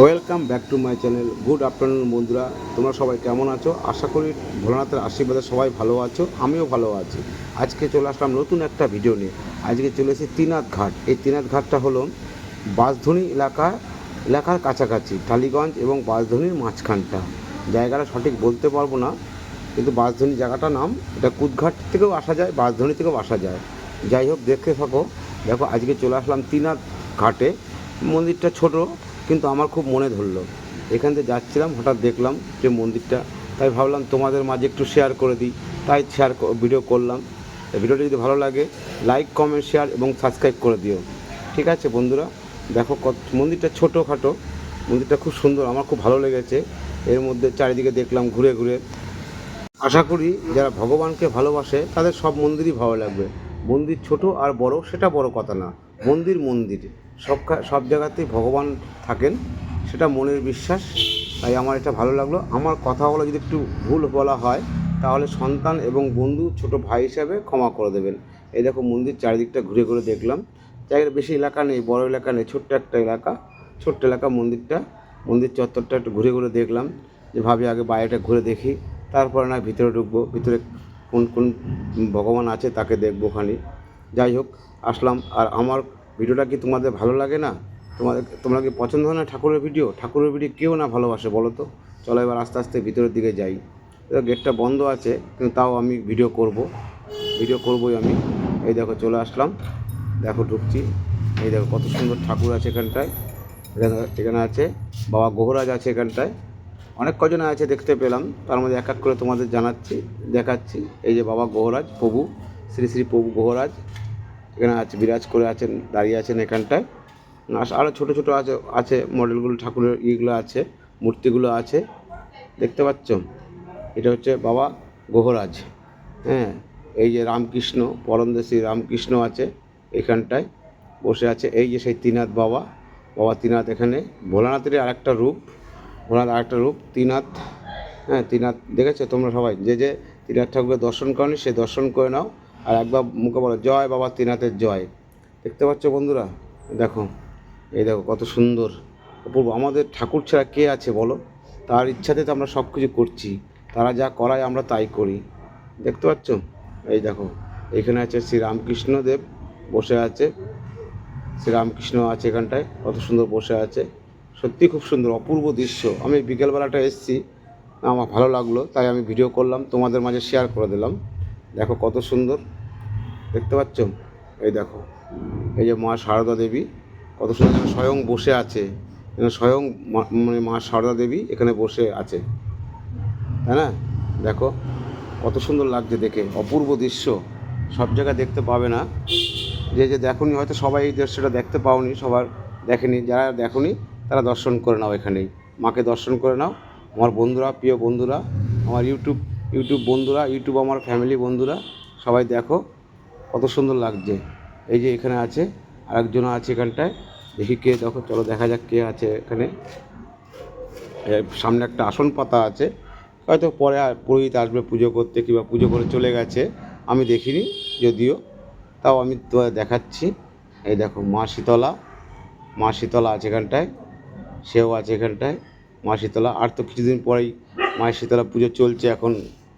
Welcome back to my channel. Good afternoon বন্ধুরা, তোমরা সবাই কেমন আছো? আশা করি ভোলানাথের আশীর্বাদে সবাই ভালো আছো, আমিও ভালো আছি। আজকে চলে আসলাম নতুন একটা ভিডিও নিয়ে। আজকে চলে এসেছি তিনাথ ঘাট। এই তিনাথ ঘাটটা হলো বাঁশধনী এলাকার কাছাকাছি, টালিগঞ্জ এবং বাঁশধনীর মাঝখানটা। জায়গাটা সঠিক বলতে পারবো না, কিন্তু বাঁশধনী জায়গাটার নাম। এটা কুদঘাট থেকেও আসা যায়, বাঁশধনী থেকেও আসা যায়। যাই হোক, দেখতে থাকো। দেখো, আজকে চলে আসলাম তিনাথ ঘাটে। মন্দিরটা ছোট, কিন্তু আমার খুব মনে ধরলো। এখান থেকে যাচ্ছিলাম, হঠাৎ দেখলাম যে মন্দিরটা, তাই ভাবলাম তোমাদের মাঝে একটু শেয়ার করে দিই। তাই ভিডিও করলাম। ভিডিওটা যদি ভালো লাগে, লাইক, কমেন্ট, শেয়ার এবং সাবস্ক্রাইব করে দিও। ঠিক আছে বন্ধুরা, দেখো মন্দিরটা ছোটোখাটো, মন্দিরটা খুব সুন্দর, আমার খুব ভালো লেগেছে। এর মধ্যে চারিদিকে দেখলাম ঘুরে ঘুরে। আশা করি যারা ভগবানকে ভালোবাসে তাদের সব মন্দিরই ভালো লাগবে। মন্দির ছোট আর বড় সেটা বড় কথা না, মন্দির মন্দির, সব জায়গাতেই ভগবান থাকেন, সেটা মনের বিশ্বাস। তাই আমার এটা ভালো লাগলো। আমার কথাগুলো যদি একটু ভুল বলা হয় তাহলে সন্তান এবং বন্ধু, ছোট ভাই হিসাবে ক্ষমা করে দেবেন। এই দেখো, মন্দির চারিদিকটা ঘুরে ঘুরে দেখলাম। জায়গার বেশি এলাকা নেই, বড় এলাকা নেই, ছোট্ট একটা এলাকা, ছোট্ট এলাকা। মন্দির চত্বরটা একটু ঘুরে ঘুরে দেখলাম, যে ভাবি আগে বাইরেটা ঘুরে দেখি, তারপরে না ভিতরে ঢুকবো, ভিতরে কোন কোন ভগবান আছে তাকে দেখবো খানি। যাই হোক, আসলাম। আর আমার ভিডিওটা কি তোমাদের ভালো লাগে না? তোমরা কি পছন্দ হয় না ঠাকুরের ভিডিও? ঠাকুরের ভিডিও কেউ না ভালোবাসে বলো তো? চলো এবার আস্তে আস্তে ভিতরের দিকে যাই। গেটটা বন্ধ আছে, কিন্তু তাও আমি ভিডিও করবই আমি। এই দেখো, চলে আসলাম। দেখো, ঢুকছি। এই দেখো কত সুন্দর ঠাকুর আছে এখানটায়। এখানে আছে বাবা গহরাজ আছে এখানটায়। অনেক কজন আছে দেখতে পেলাম, তার মধ্যে এক এক করে তোমাদের দেখাচ্ছি। এই যে বাবা গহরাজ, প্রভু শ্রী শ্রী প্রভু গহরাজ এখানে আছে, বিরাজ করে আছেন, দাঁড়িয়ে আছেন এখানটায়। আরও ছোটো ছোটো আছে মডেলগুলো, ঠাকুরের ইয়েগুলো আছে, মূর্তিগুলো আছে, দেখতে পাচ্ছ? এটা হচ্ছে বাবা গহরাজ। হ্যাঁ, এই যে রামকৃষ্ণ, পরমদেশী রামকৃষ্ণ আছে এখানটায়, বসে আছে। এই যে সেই বাবা ত্রিনাথ। এখানে ভোলানাথের আরেকটা রূপ ত্রিনাথ। হ্যাঁ, ত্রিনাথ দেখেছো তোমরা সবাই? যে ত্রিনাথ ঠাকুরের দর্শন করনি সে দর্শন করে নাও, আর একবার মুখে বলো জয় বাবা ত্রিনাথের জয়। দেখতে পাচ্ছ বন্ধুরা? দেখো, এই দেখো কত সুন্দর অপূর্ব। আমাদের ঠাকুর ছাড়া কে আছে বলো? তার ইচ্ছাতে তো আমরা সব কিছু করছি, তারা যা করায় আমরা তাই করি। দেখতে পাচ্ছ? এই দেখো, এখানে আছে শ্রী রামকৃষ্ণ দেব বসে আছে, শ্রীরামকৃষ্ণ আছে এখানটায়, কত সুন্দর বসে আছে। সত্যি খুব সুন্দর, অপূর্ব দৃশ্য। আমি বিকেলবেলাটা এসেছি, আমার ভালো লাগলো, তাই আমি ভিডিও করলাম, তোমাদের মাঝে শেয়ার করে দিলাম। দেখো কত সুন্দর, দেখতে পাচ্ছ? এই দেখো, এই যে মা সারদা দেবী, কত সুন্দর স্বয়ং বসে আছে। স্বয়ং মানে মা সারদা দেবী এখানে বসে আছে, তাই না? দেখো কত সুন্দর লাগছে দেখে, অপূর্ব দৃশ্য। সব জায়গায় দেখতে পাবে না। যে দেখোনি, হয়তো সবাই এই দৃশ্যটা দেখতে পাওনি, সবার দেখেনি। যারা দেখোনি তারা দর্শন করে নাও, এখানেই মাকে দর্শন করে নাও। আমার বন্ধুরা, প্রিয় বন্ধুরা, আমার ইউটিউব বন্ধুরা, আমার ফ্যামিলি বন্ধুরা, সবাই দেখো কত সুন্দর লাগছে। এই যে এখানে আছে আরেকজন আছে এখানটায়, দেখি কে। দেখো, চলো দেখা যাক কে আছে এখানে। সামনে একটা আসন পাতা আছে, হয়তো পরে পুরোহিত আসবে পুজো করতে, কিংবা পুজো করে চলে গেছে, আমি দেখিনি যদিও, তাও আমি তো দেখাচ্ছি। এই দেখো মা শীতলা আছে এখানটায়, সেও আছে এখানটায় মা শীতলা। আর তো কিছুদিন পরেই মায়ের শীতলা পুজো চলছে, এখন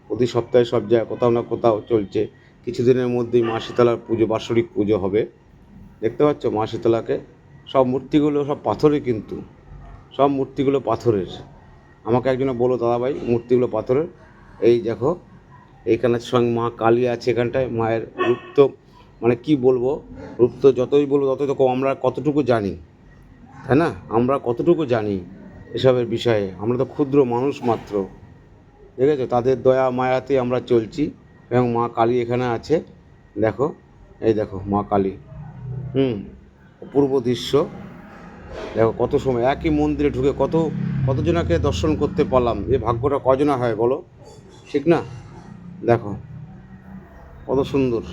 প্রতি সপ্তাহে সব জায়গায় কোথাও না কোথাও চলছে। কিছুদিনের মধ্যেই মা শীতলার পুজো, বাৎসরিক পুজো হবে। দেখতে পাচ্ছ মা শীতলাকে? সব মূর্তিগুলো সব পাথরের, কিন্তু সব মূর্তিগুলো পাথরের। আমাকে একজনে বলো, দাদাভাই মূর্তিগুলো পাথরের। এই দেখো, এইখানে স্বয়ং মা কালী আছে এখানটায়। মায়ের রূপ তো মানে কি বলবো, রূপ তো যতই বলবো ততই তো কম। আমরা কতটুকু জানি, তাই না? আমরা কতটুকু জানি এসবের বিষয়ে? আমরা তো ক্ষুদ্র মানুষ মাত্র। দেখেছো, তাদের দয়া মায়াতে আমরা চলছি। এবং মা কালী এখানে আছে, দেখো। এই দেখো মা কালী। অপূর্ব দৃশ্য। দেখো কত সময় একই মন্দিরে ঢুকে কতজনাকে দর্শন করতে পারলাম। এ ভাগ্যটা কজনা হয় বলো, ঠিক না? দেখো কত সুন্দর।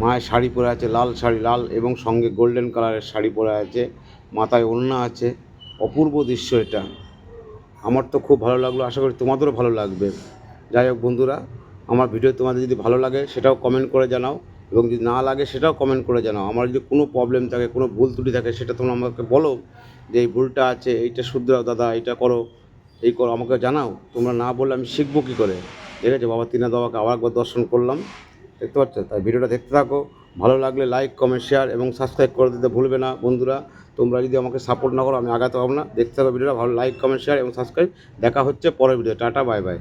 মায়ের শাড়ি পরে আছে, লাল শাড়ি, লাল এবং সঙ্গে গোল্ডেন কালারের শাড়ি পরে আছে, মাথায় ওড়না আছে। অপূর্ব দৃশ্য এটা। আমার তো খুব ভালো লাগলো, আশা করি তোমাদেরও ভালো লাগবে। যাই হোক বন্ধুরা, আমার ভিডিও তোমাদের যদি ভালো লাগে সেটাও কমেন্ট করে জানাও, এবং যদি না লাগে সেটাও কমেন্ট করে জানাও। আমার যদি কোনো প্রবলেম থাকে, কোনো ভুল ত্রুটি থাকে, সেটা তোমরা আমাকে বলো, যে এই ভুলটা আছে, এইটা শুধরাও দাদা, এইটা করো, এই করো, আমাকে জানাও। তোমরা না বললে আমি শিখবো কী করে? ঠিক আছে, বাবা ত্রিনাথ বাবাকে আবার একবার দর্শন করলাম, দেখতে পাচ্ছ। তাই ভিডিওটা দেখতে থাকো, ভালো লাগলে লাইক কমেন্ট শেয়ার এবং সাবস্ক্রাইব করে দিতে ভুলবে না বন্ধুরা। তোমরা যদি আমাকে সাপোর্ট না করো আমি আগাতে পারবো না। দেখতে থাকো ভিডিওটা, ভালো লাইক কমেন্ট শেয়ার এবং সাবস্ক্রাইব। দেখা হচ্ছে পরের ভিডিও। Tata, bye bye.